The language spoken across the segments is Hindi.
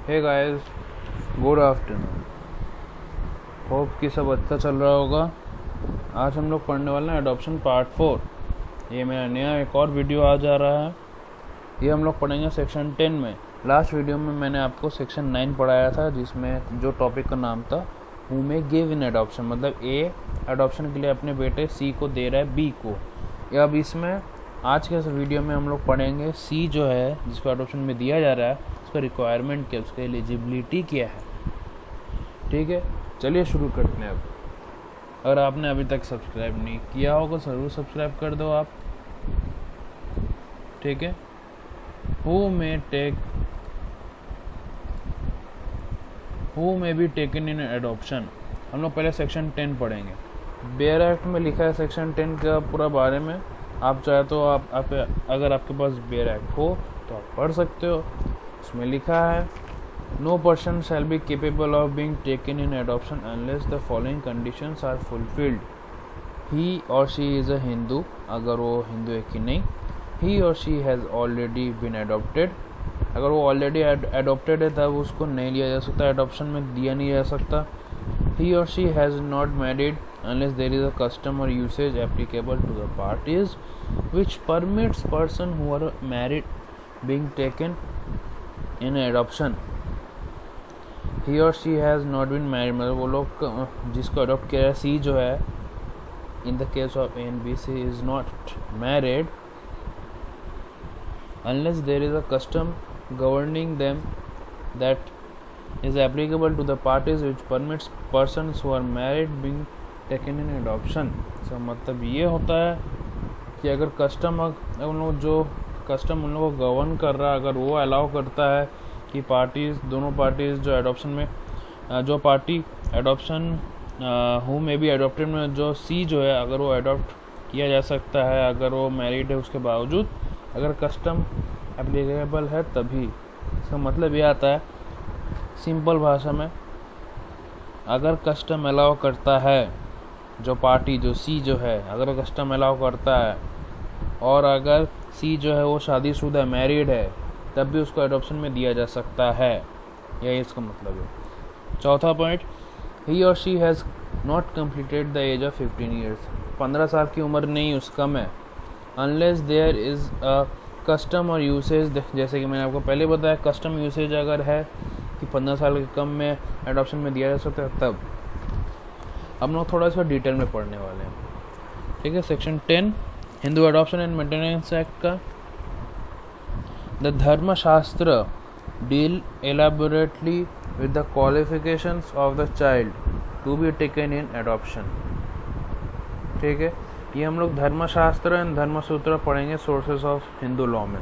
हे गाइस, गुड आफ्टरनून। होप कि सब अच्छा चल रहा होगा। आज हम लोग पढ़ने वाले हैं एडॉप्शन पार्ट 4। ये मेरा नया एक और वीडियो आ जा रहा है। ये हम लोग पढ़ेंगे सेक्शन 10 में। लास्ट वीडियो में मैंने आपको सेक्शन 9 पढ़ाया था, जिसमें जो टॉपिक का नाम था who may give in adoption, मतलब ए एडॉप्शन के लिए अपने बेटे सी को दे रहा है बी को। या अब इसमें आज के इस वीडियो में हम लोग पढ़ेंगे सी जो है जिसको एडॉप्शन में दिया जा रहा है, उसका रिक्वायरमेंट क्या है, उसका एलिजिबिलिटी क्या है। ठीक है, चलिए शुरू करते हैं। अब अगर आपने अभी तक सब्सक्राइब नहीं किया होगा ज़रूर सब्सक्राइब कर दो आप। ठीक है, who may be taken in adoption. हम लोग पहले सेक्शन 10 पढ़ेंगे। बेयर एक्ट में लिखा है सेक्शन 10 का पूरा बारे में। आप चाहे तो आप अगर आपके पास बेयर एक्ट हो तो आप पढ़ सकते हो। उसमें लिखा है no person shall be capable of being taken in adoption unless the following conditions are fulfilled. He और शी इज़ अ हिंदू, अगर वो हिंदू है कि नहीं। ही और she has already been adopted, अगर वो ऑलरेडी एडॉप्टेड है तब उसको नहीं लिया जा सकता, एडॉप्शन में दिया नहीं जा सकता। He or she has not married unless there is a custom or usage applicable to the parties which permits person who are married being taken in adoption. He or she has not been married, मतलब वो लोग जिसको अडॉप्ट किया है सी जो है, in the case of A and B, C is not married unless there is a custom governing them that is applicable to the parties which permits persons who are married being taken in adoption। so, मतलब ये होता है कि अगर कस्टम उन लोग जो कस्टम उन लोगों को गवर्न कर रहा है, अगर वो अलाउ करता है कि पार्टीज़ दोनों पार्टीज़ जो एडॉप्शन में जो party adoption who may be adopted में जो सी जो है अगर वो एडॉप्ट किया जा सकता है, अगर वो मैरिड है उसके बावजूद, अगर कस्टम एप्लीकेबल है तभी। इसका मतलब ये आता है सिंपल भाषा में, अगर कस्टम अलाउ करता है जो पार्टी जो सी जो है, अगर कस्टम अलाउ करता है और अगर सी जो है वो शादीशुदा मैरिड है तब भी उसको एडॉप्शन में दिया जा सकता है। यही इसका मतलब है। चौथा पॉइंट, ही और she has not completed the age of 15 years, 15 साल की उम्र नहीं उसका में, unless there is a custom or usage, जैसे कि मैंने आपको पहले बताया कस्टम यूसेज अगर है कि 15 साल के कम में एडॉप्शन में दिया जा सकता है तब। हम लोग थोड़ा सा डिटेल में पढ़ने वाले हैं। ठीक है, section 10 Hindu adoption and maintenance act का। The Dharmashastra deal elaborately with the qualifications of the child to be taken in adoption. ठीक है, ये हम लोग धर्मशास्त्र एंड धर्मसूत्र पढ़ेंगे सोर्सेस ऑफ हिंदू लॉ में।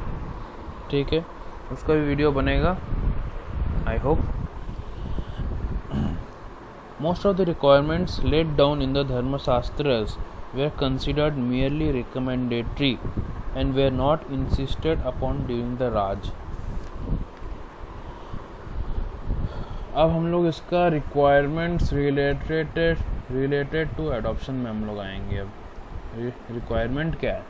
ठीक है, उसका भी वीडियो बनेगा, I hope. Most of the requirements laid down in the Dharma Shastras were considered merely recommendatory and were not insisted upon during the Raj. अब हम लोग इसका requirements related to adoption में हम लोग आएंगे। अब requirement क्या है?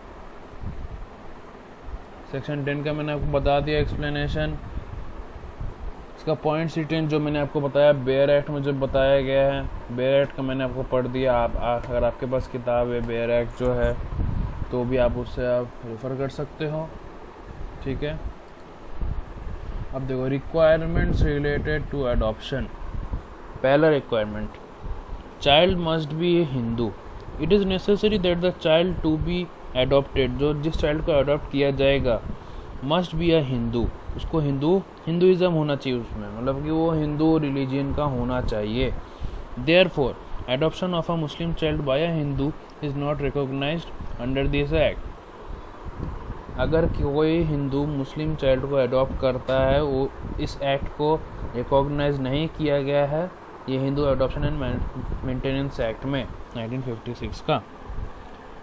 सेक्शन 10 का मैंने आपको बता दिया एक्सप्लेनेशन। इसका पॉइंट सीटेंट जो मैंने आपको बताया बेयर एक्ट में जो बताया गया है, बेयर एक्ट का मैंने आपको पढ़ दिया। आप अगर आपके पास किताब है बेयर एक्ट जो है तो भी आप उससे आप रेफ़र कर सकते हो। ठीक है, अब देखो रिक्वायरमेंट्स रिलेटेड टू एडॉप्शन। पहला requirement, child must be a Hindu. It is necessary that the child to be adopted, जो जिस चाइल्ड को अडॉप्ट किया जाएगा मस्ट बी अ हिंदू, उसको हिंदुइज़्म होना चाहिए उसमें, मतलब कि वो हिंदू रिलीजन का होना चाहिए। Therefore adoption of a Muslim child by a Hindu is not recognised under this act. अगर कोई हिंदू मुस्लिम चाइल्ड को एडॉप्ट करता है, वो इस एक्ट को रिकॉग्नाइज नहीं किया गया है, ये Hindu adoption and maintenance act में 1956 का।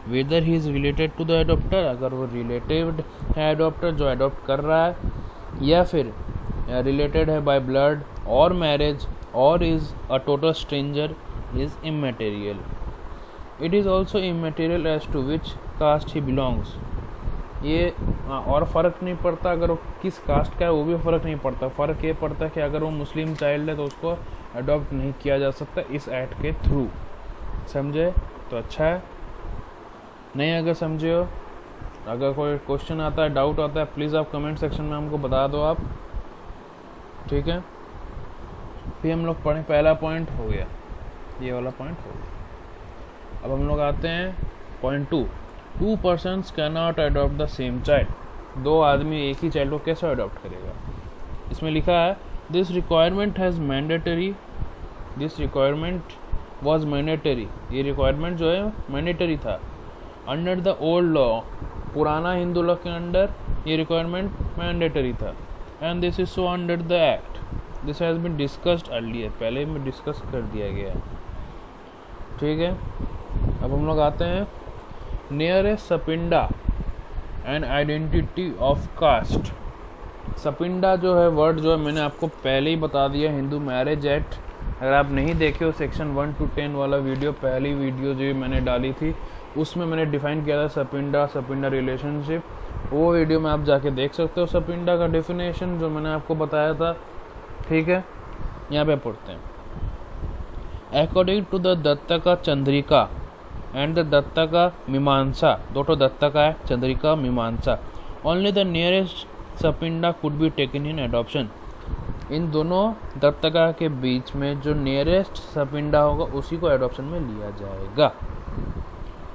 Whether he is related to the adopter, अगर वो रिलेटेड है एडॉप्टर जो एडॉप्ट कर रहा है, या फिर रिलेटेड है by blood or marriage, or is a total stranger, is immaterial. It is also immaterial as to which caste he belongs. ये और फ़र्क नहीं पड़ता अगर वो किस कास्ट का है, वो भी फ़र्क नहीं पड़ता। फ़र्क ये पड़ता है कि अगर वो मुस्लिम चाइल्ड है तो उसको अडॉप्ट नहीं किया जा सकता इस एक्ट के थ्रू। समझे तो अच्छा है, नहीं अगर समझे हो, अगर कोई क्वेश्चन आता है, डाउट आता है, प्लीज़ आप कमेंट सेक्शन में हमको बता दो आप, ठीक है। फिर हम लोग पढ़ें, पहला पॉइंट हो गया, ये वाला पॉइंट हो गया। अब हम लोग आते हैं point 2 persons cannot adopt the same child. दो आदमी एक ही चाइल्ड को कैसे अडॉप्ट करेगा। इसमें लिखा है this requirement has mandatory, this requirement was mandatory, ये रिक्वायरमेंट जो है मैंडेटरी था अंडर द ओल्ड लॉ, पुराना हिंदू लॉ के अंडर ये रिक्वायरमेंट मैंडेटरी था। And this is so under the act, this has been discussed earlier, पहले में डिस्कस कर दिया गया है, ठीक है। अब हम लोग आते हैं nearest sapinda and identity of caste. Sapinda जो है वर्ड जो है मैंने आपको पहले ही बता दिया, हिंदू मैरिज एक्ट। अगर आप नहीं देखे हो सेक्शन 1 to 10 वाला वीडियो, पहली वीडियो जो मैंने डाली थी उसमें मैंने डिफाइन किया था सपिंडा, सपिंडा रिलेशनशिप, वो वीडियो में आप जाके देख सकते हो। सपिंडा का डेफिनेशन जो मैंने आपको बताया था, ठीक है। यहाँ पे पढ़ते हैं according to the Dattaka Chandrika and the Dattaka Mimamsa, दो दत्तका है, Chandrika Mimamsa, only the nearest sapinda could be taken in adoption. इन दोनों दत्तका के बीच में जो नियरेस्ट सपिंडा होगा उसी को एडॉप्शन में लिया जाएगा।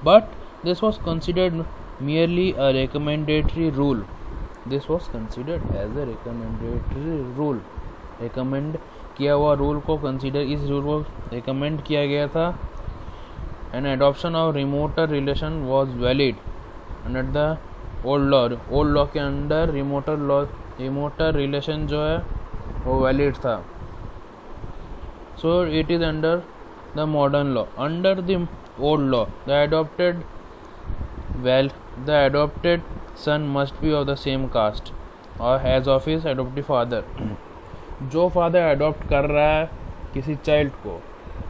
But this was considered merely a recommendatory rule, this was considered as a recommendatory rule, recommend किया हुआ रूल को कंसिडर, इस रूल को रिकमेंड किया गया था। And adoption of remoter relation was valid under the old law, old law के अंडर रिमोटर रिलेशन जो है वो वैलिड था। So it is under the modern law, under the old law the adopted son must be of the same caste or as of his adoptive father। जो फादर अडॉप्ट कर रहा है किसी चाइल्ड को,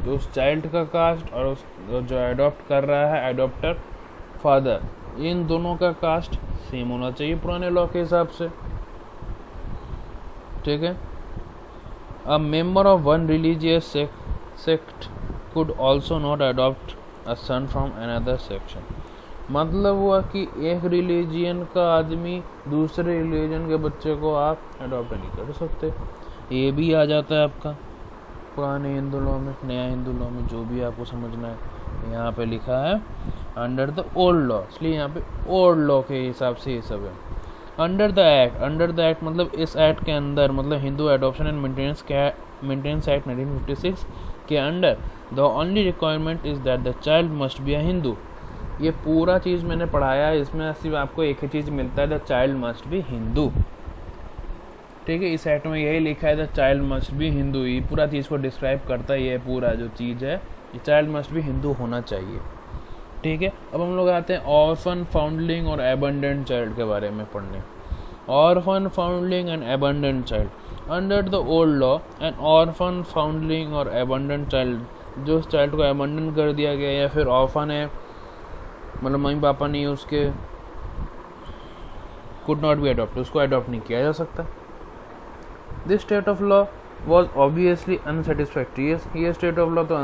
तो उस चाइल्ड का कास्ट और उस जो अडॉप्ट कर रहा है अडॉप्टर फादर, इन दोनों का कास्ट सेम होना चाहिए पुराने लॉ के हिसाब से, ठीक है। A member of one religious sect could also not adopt a son from another section. मतलब हुआ कि एक रिलीजियन का आदमी दूसरे रिलीजन के बच्चे को आप अडॉप्ट नहीं कर सकते। ये भी आ जाता है आपका पुराने हिंदू लॉ में, नया हिंदू लॉ में, जो भी आपको समझना है। यहाँ पे लिखा है अंडर द ओल्ड लॉ, इसलिए यहाँ पे ओल्ड लॉ के हिसाब से ये सब है। Under the act, under the act मतलब इस एक्ट के अंदर, मतलब Hindu adoption and maintenance act 1956 के under the only requirement is that the child must be a Hindu. ये पूरा चीज़ मैंने पढ़ाया है, इसमें सिर्फ आपको एक ही चीज़ मिलता है, the child must B Hindu, ठीक है। इस एक्ट में यही लिखा है the child must B Hindu, ये पूरा चीज़ को डिस्क्राइब करता है। ये पूरा जो चीज़ है ये चाइल्ड मस्ट बी हिंदू होना चाहिए, ठीक है। अब हम लोग आते हैं ऑर्फन, फाउंडलिंग और एबंडेंट चाइल्ड के बारे में पढ़ने। Orphan, फाउंडलिंग and abundant child. Under the old law N orphan, फाउंडलिंग और एबंडेंट चाइल्ड, जो उस चाइल्ड को एबंडन कर दिया गया या फिर ऑर्फन है, मतलब मम्मी पापा नहीं उसके, कुड नॉट बी अडॉप्ट, उसको अडॉप्ट नहीं किया जा सकता। This state of law was obviously unsatisfactory, ये स्टेट ऑफ लॉ तो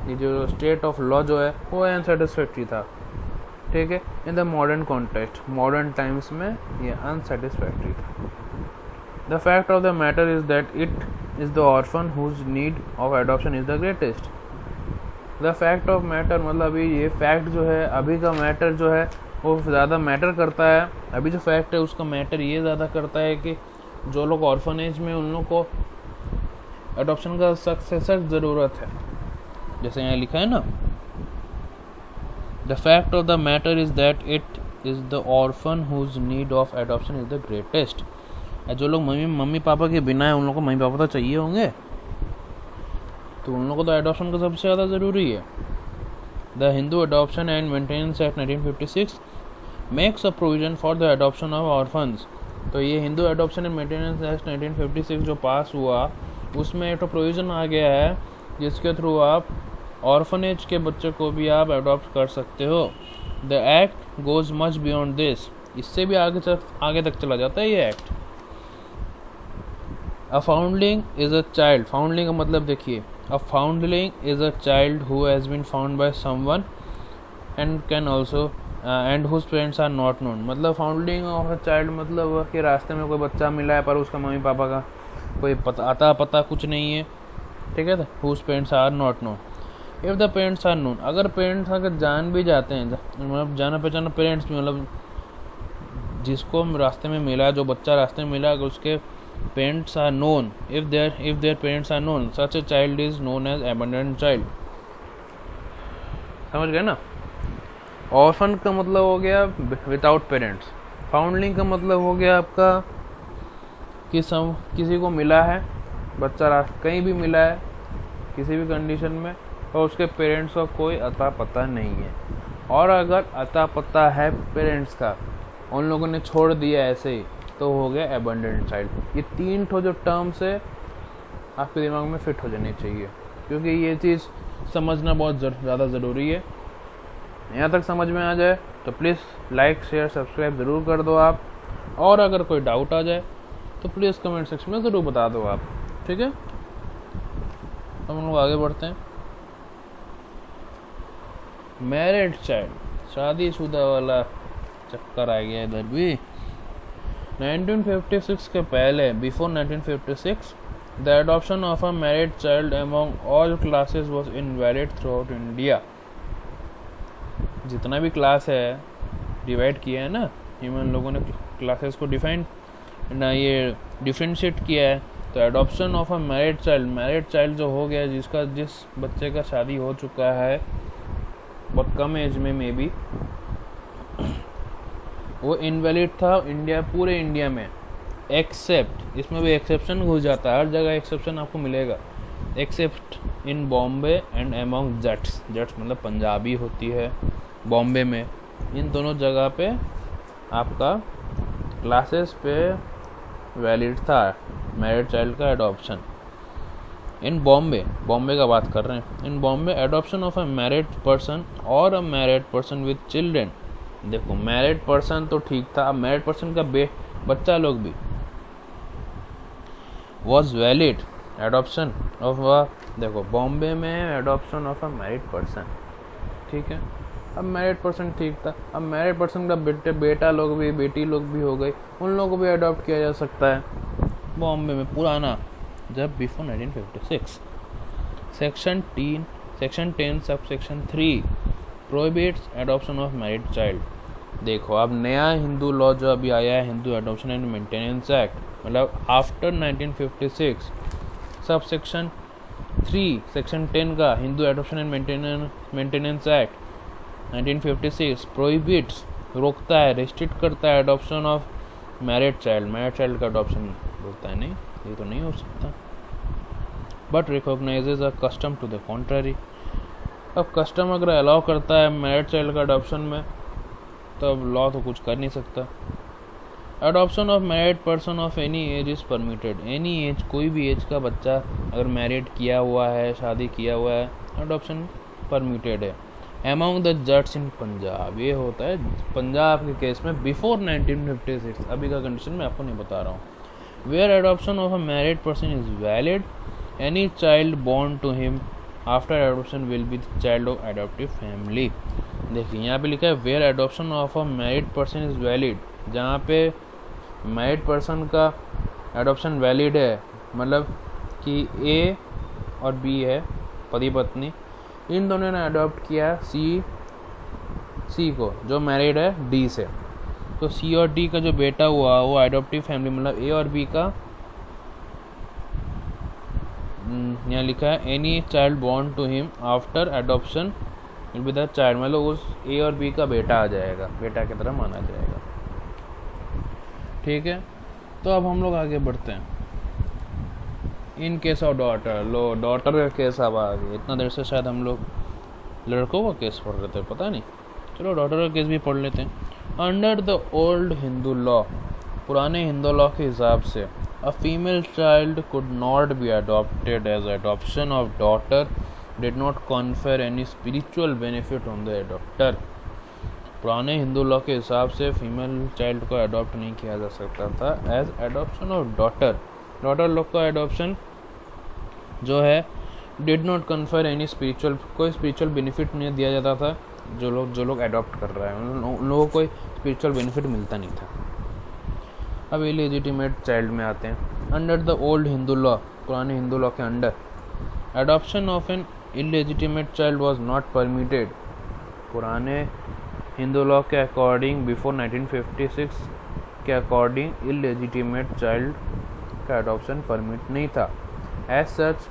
ये जो स्टेट ऑफ लॉ जो है वो अनसेटिस्फैक्ट्री था, ठीक है। In the modern context, modern times में ये अनसेटिस्फैक्ट्री था। The fact of the matter is that it is the orphan whose need of adoption is the greatest. The fact of matter मतलब अभी ये फैक्ट जो है, अभी का मैटर जो है वो ज़्यादा मैटर करता है। अभी जो फैक्ट है उसका मैटर ये ज़्यादा करता है कि जो लोग ऑर्फनेज में, उन लोग को एडॉप्शन का सख्त ज़रूरत है, जैसे यहाँ लिखा है ना, the fact of the matter is that it is the orphan whose need of adoption is the greatest. जो लोग मम्मी पापा के बिना है, उन लोगों को मम्मी पापा तो चाहिए होंगे, तो उन लोगों को तो एडॉप्शन का सबसे ज़्यादा ज़रूरी है। The Hindu adoption and maintenance act 1956 makes a provision for the adoption of orphans. तो ये Hindu adoption and maintenance act 1956 जो पास हुआ, उसमें एक तो प्रोविज़न आ गया है जिसके थ्रू आप ऑर्फनेज के बच्चे को भी आप अडॉप्ट कर सकते हो। The act goes much beyond this इससे भी आगे तक चला जाता है ये act. A foundling is a child, foundling का मतलब देखिए, a foundling is a child who has been found by someone and can also and whose parents are not known. मतलब फाउंडलिंग ऑफ अ चाइल्ड मतलब कि रास्ते में कोई बच्चा मिला है पर उसका मम्मी पापा का कोई पता कुछ नहीं है, ठीक है। Whose parents are not known. If the parents are known, अगर पेरेंट्स अगर जान भी जाते हैं, मतलब जाना पहचाना पेरेंट्स भी, मतलब जिसको रास्ते में मिला, जो बच्चा रास्ते में मिला, अगर उसके parents are known, if their parents are known, such a child is known as abandoned child. समझ गए ना। ऑर्फन का मतलब हो गया विदाउट पेरेंट्स। फाउंडलिंग का मतलब हो गया आपका कि किसी को मिला है बच्चा, कहीं भी मिला है किसी भी कंडीशन में, और उसके पेरेंट्स का कोई अता पता नहीं है। और अगर अता पता है पेरेंट्स का, उन लोगों ने छोड़ दिया ऐसे ही, तो हो गया एबंडेंट चाइल्ड। ये 3 ठो जो टर्म्स है आपके दिमाग में फिट हो जानी चाहिए, क्योंकि ये चीज़ समझना बहुत ज़्यादा ज़रूरी है। यहाँ तक समझ में आ जाए तो प्लीज़ लाइक शेयर सब्सक्राइब ज़रूर कर दो आप, और अगर कोई डाउट आ जाए तो प्लीज़ कमेंट सेक्शन में ज़रूर बता दो आप, ठीक है। हम लोग आगे बढ़ते हैं। मैरिड चाइल्ड, शादीशुदा वाला चक्कर आ गया इधर भी। 1956 के पहले, before 1956, the adoption of a married child among all classes was invalid through out India. जितना भी क्लास है डिवाइड किया है ना, ह्यूमन लोगों ने क्लासेस को ये डिफ्रेंशिएट किया है। तो adoption of a married child जो हो गया, जिस बच्चे का शादी हो चुका है बहुत कम एज में, मे बी वो इनवैलिड था पूरे इंडिया में, एक्सेप्ट, इसमें भी एक्सेप्शन घुस जाता है, हर जगह एक्सेप्शन आपको मिलेगा, except in Bombay and among Jats मतलब पंजाबी होती है बॉम्बे में, इन दोनों जगह पे आपका क्लासेस पे वैलिड था मैरिड चाइल्ड का एडॉप्शन। इन बॉम्बे का बात कर रहे हैं। In Bombay adoption of a married person और a married person with children, देखो मैरिड पर्सन तो ठीक था, अब मैरिड पर्सन का बच्चा लोग भी वॉज वैलिड एडॉप्शन ऑफ देखो बॉम्बे में adoption of a married person, ठीक है। अब मैरिड पर्सन ठीक था, अब मैरिड पर्सन का बेटा लोग भी, बेटी लोग भी हो गई, उन लोगों को भी अडॉप्ट किया जा सकता है बॉम्बे में, पुराना, जब before 1956। Section 10 subsection 3 prohibits adoption of married child. देखो अब नया हिंदू लॉ जो अभी आया है, Hindu adoption and maintenance act, मतलब आफ्टर 1956, सब सेक्शन 3 सेक्शन 10 का Hindu adoption and maintenance act 1956 prohibits, रोकता है, रिस्ट्रिक्ट करता है एडॉप्शन ऑफ मैरिड चाइल्ड का एडॉप्शन रोकता है, नहीं ये तो नहीं हो सकता। But recognises a custom to the contrary, अब कस्टम अगर अलाउ करता है मैरिड चाइल्ड का अडॉप्शन में, तब लॉ तो कुछ कर नहीं सकता। Adoption of married person of any as is permitted, any as, कोई भी एज का बच्चा अगर मैरिड किया हुआ है, शादी किया हुआ है, अडॉप्शन परमिटेड है। अमंग द जट्स इन पंजाब, ये होता है पंजाब के केस में बिफोर 1956, अभी का कंडीशन मैं आपको नहीं बता रहा हूँ। Where adoption of a married person is valid, any child born to him after adoption will be the child of adoptive family. देखिए यहाँ पे लिखा है where adoption of a married person is valid, जहाँ पे मैरिड पर्सन का एडॉप्शन वैलिड है, मतलब कि ए और बी है पति पत्नी, इन दोनों ने अडॉप्ट किया सी को, जो मैरिड है डी से, तो सी और डी का जो बेटा हुआ वो एडॉप्टिव फैमिली, मतलब ए और बी का, यहाँ लिखा है any child born to him after adoption will be the child, मतलब उस ए और बी का बेटा आ जाएगा, बेटा की तरह माना जाएगा, ठीक है। तो अब हम लोग आगे बढ़ते हैं। In case of daughter, low daughter का केस अब आ गया, इतना देर से शायद हम लोग लड़कों का केस पढ़ रहे थे, पता नहीं, चलो डॉटर का केस भी पढ़ लेते हैं। Under the old Hindu law, पुराने हिंदू लॉ के हिसाब से, a female child could not be adopted as adoption of daughter did not confer any spiritual benefit on the adopter. पुराने हिंदू लॉ के हिसाब से फीमेल चाइल्ड को अडॉप्ट नहीं किया जा सकता था as adoption of daughter law का एडॉप्शन जो है डिड नॉट कन्फर एनी कोई स्पिरिचुअल बेनिफिट नहीं दिया जाता था। जो लोग अडॉप्ट कर रहे हैं उन लोगों को कोई स्पिरिचुअल बेनिफिट मिलता नहीं था। अब इलेजिटिमेट चाइल्ड में आते हैं। Under the old Hindu law, पुराने हिंदू लॉ के under, adoption of an illegitimate child was not permitted. पुराने हिंदू लॉ के अकॉर्डिंग बिफोर 1956 के अकॉर्डिंग इलेजिटिमेट चाइल्ड का एडॉप्शन परमिट नहीं था। As such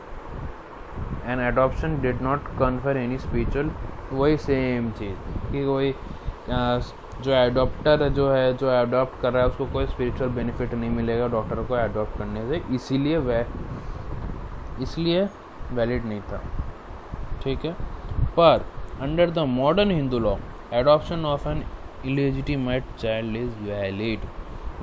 an adoption did not confer any spiritual, वही सेम चीज़ कि कोई जो एडॉप्टर जो अडॉप्ट कर रहा है उसको कोई स्पिरिचुअल बेनिफिट नहीं मिलेगा डॉक्टर को अडॉप्ट करने से, इसलिए वैलिड नहीं था। ठीक है, पर under the modern Hindu law adoption of an illegitimate child is valid.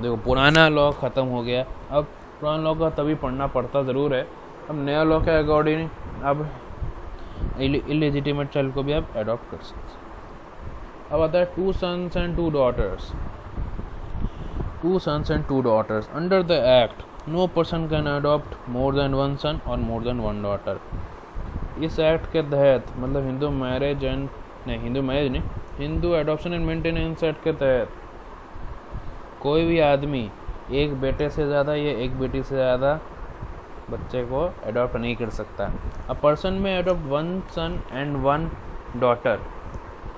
देखो पुराना लॉ ख़त्म हो गया, अब पुराना लॉ का तभी पढ़ना पड़ता ज़रूर है। अब नया लॉ के अकॉर्डिंग अब इलेजिटिमेट चाइल्ड को भी आप अडॉप्ट कर सकते हैं। अब आता है 2 sons and 2 daughters। 2 sons and 2 daughters under the act no person can adopt more than 1 son or more than 1 daughter। इस एक्ट के तहत मतलब Hindu adoption and maintenance act के तहत कोई भी आदमी एक बेटे से ज़्यादा या एक बेटी से ज़्यादा बच्चे को अडॉप्ट नहीं कर सकता। अ पर्सन में अडॉप्ट 1 son and 1 daughter,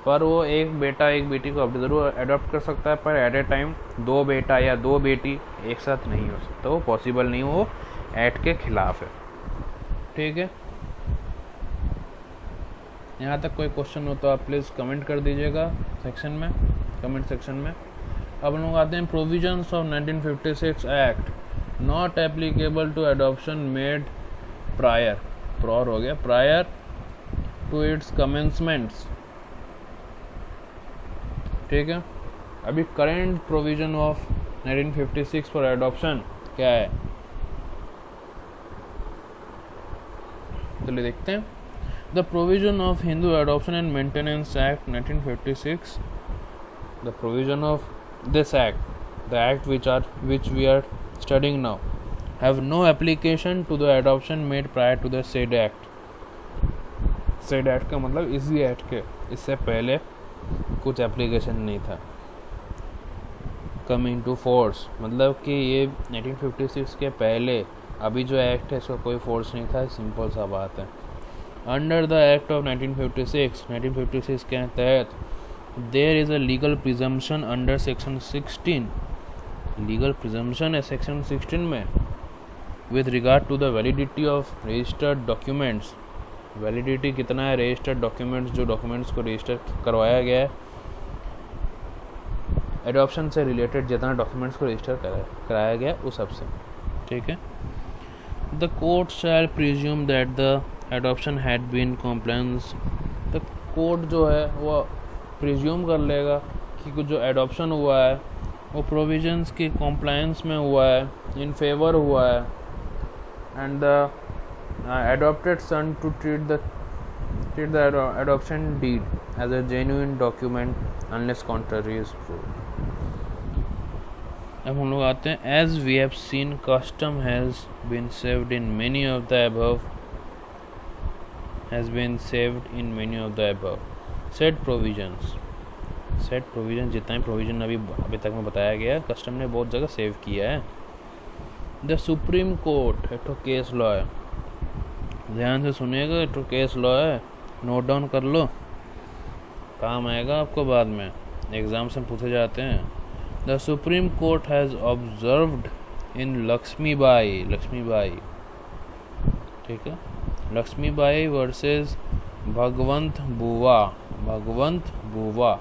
पर वो एक बेटा एक बेटी को ज़रूर अडॉप्ट कर सकता है, पर एट ए टाइम 2 बेटा या 2 बेटी एक साथ नहीं हो सकता, वो पॉसिबल नहीं, वो एक्ट के खिलाफ है। ठीक है, यहाँ तक कोई क्वेश्चन हो तो आप प्लीज़ कमेंट कर दीजिएगा कमेंट सेक्शन में। अब लोग आते हैं provisions of 1956 act not applicable to adoption made prior to its commencements. ठीक है, अभी current provision of 1956 for adoption क्या है, चलिए देखते हैं। The provision of Hindu adoption and maintenance act 1956, the provision of this act, the act which we are studying now, have no application to the adoption made prior to the said act। said act का मतलब इसी एक्ट के इससे पहले कुछ एप्लीकेशन नहीं था। कमिंग टू फोर्स मतलब कि ये 1956 के पहले अभी जो एक्ट है इसका कोई फोर्स नहीं था, सिंपल सा बात है। अंडर द एक्ट ऑफ 1956 के तहत there is a legal presumption under section 16, legal presumption है सेक्शन 16 में with regard to the validity of registered documents. Validity कितना है रजिस्टर्ड डॉक्यूमेंट्स, जो डॉक्यूमेंट्स को रजिस्टर करवाया गया है, एडॉप्शन से रिलेटेड जितना डॉक्यूमेंट्स को रजिस्टर कराया गया उस सब से। ठीक है, the court shall presume that the adoption had been compliance. The court जो है वो प्रिज्यूम कर लेगा कि कुछ जो एडॉप्शन हुआ है वो प्रोविजंस की कॉम्प्लायंस में हुआ है, इन फेवर हुआ है, and the adopted son to treat the adoption deed as a genuine document unless contrary is proved। अब हम लोग आते हैं as we have seen custom has been saved in many of the above said provisions जितना ही प्रोविजन अभी तक में बताया गया कस्टम ने बहुत जगह सेव किया है। द सुप्रीम कोर्ट एक तो केस लॉ है, ध्यान से सुनिएगा, एक तो केस लॉ है, नोट डाउन कर लो, काम आएगा आपको बाद में, एग्जाम से पूछे जाते हैं। The Supreme Court has observed in Lakshmibai, ठीक है, लक्ष्मीबाई वर्सेस भगवंत बुवा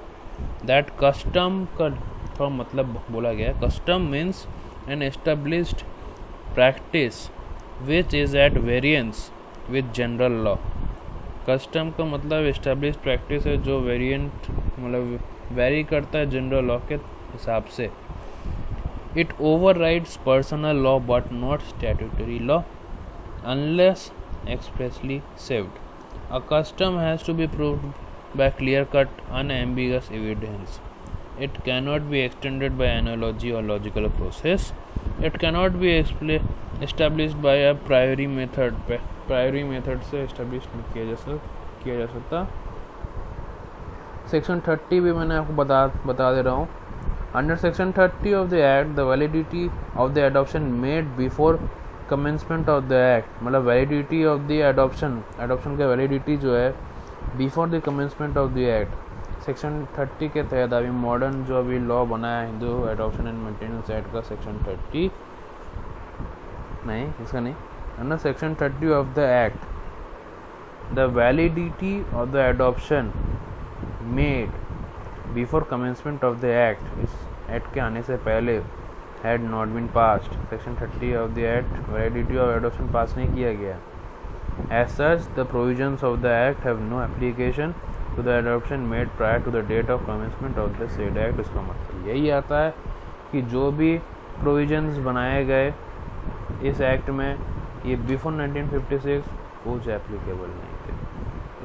दैट कस्टम का फ्रॉम मतलब बोला गया, custom means an established practice which is at variance with general law. Custom का मतलब एस्टेब्लिश प्रैक्टिस है जो वेरिएंट मतलब वेरी करता है जनरल लॉ के हिसाब से। It overrides personal law but not statutory law unless expressly saved. A custom has to be by clear-cut, unambiguous evidence. It cannot be extended by analogy or logical process. It cannot be established by a priori method. Priori method से establish नहीं किया जा सकता. सेक्शन 30 भी मैंने आपको बता दे रहा हूँ. Under section 30 of the act the validity of the adoption made before commencement of the act, मतलब वैलिडिटी ऑफ द एडॉप्शन का वैलिडिटी जो है before the commencement of the act, section 30 के तहत अभी मॉडर्न जो अभी लॉ बना है Hindu adoption and maintenance act का, सेक्शन 30 नहीं, इसका नहीं, under section 30 of the act the validity of the adoption made before commencement of the act, इस एक्ट के आने से पहले had not been passed. Section 30 of the act validity of adoption pass नहीं किया गया. As such the provisions of the act have no application to the adoption made prior to the date of commencement of the said act. इसका मतलब यही आता है कि जो भी प्रोविजंस बनाए गए इस एक्ट में ये बिफोर 1956 कुछ एप्लीकेबल नहीं थे.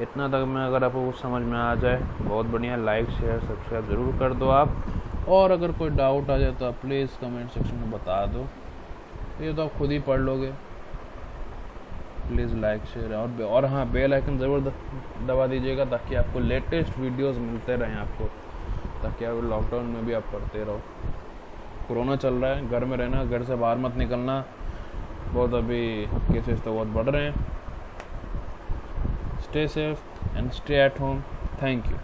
इतना तक में अगर आपको कुछ समझ में आ जाए बहुत बढ़िया. लाइक शेयर सब्सक्राइब ज़रूर कर दो आप, और अगर कोई डाउट आ जाए तो आप प्लीज़ कमेंट सेक्शन में बता दो. ये तो आप खुद ही पढ़ लोगे. प्लीज़ लाइक शेयर और हाँ, बेल आइकन ज़रूर दबा दीजिएगा ताकि आपको लेटेस्ट वीडियोस मिलते रहें आपको, ताकि आप लॉकडाउन में भी आप पढ़ते रहो. कोरोना चल रहा है, घर में रहना, घर से बाहर मत निकलना. बहुत अभी केसेस तो बहुत बढ़ रहे हैं. Stay safe and stay at home. Thank you.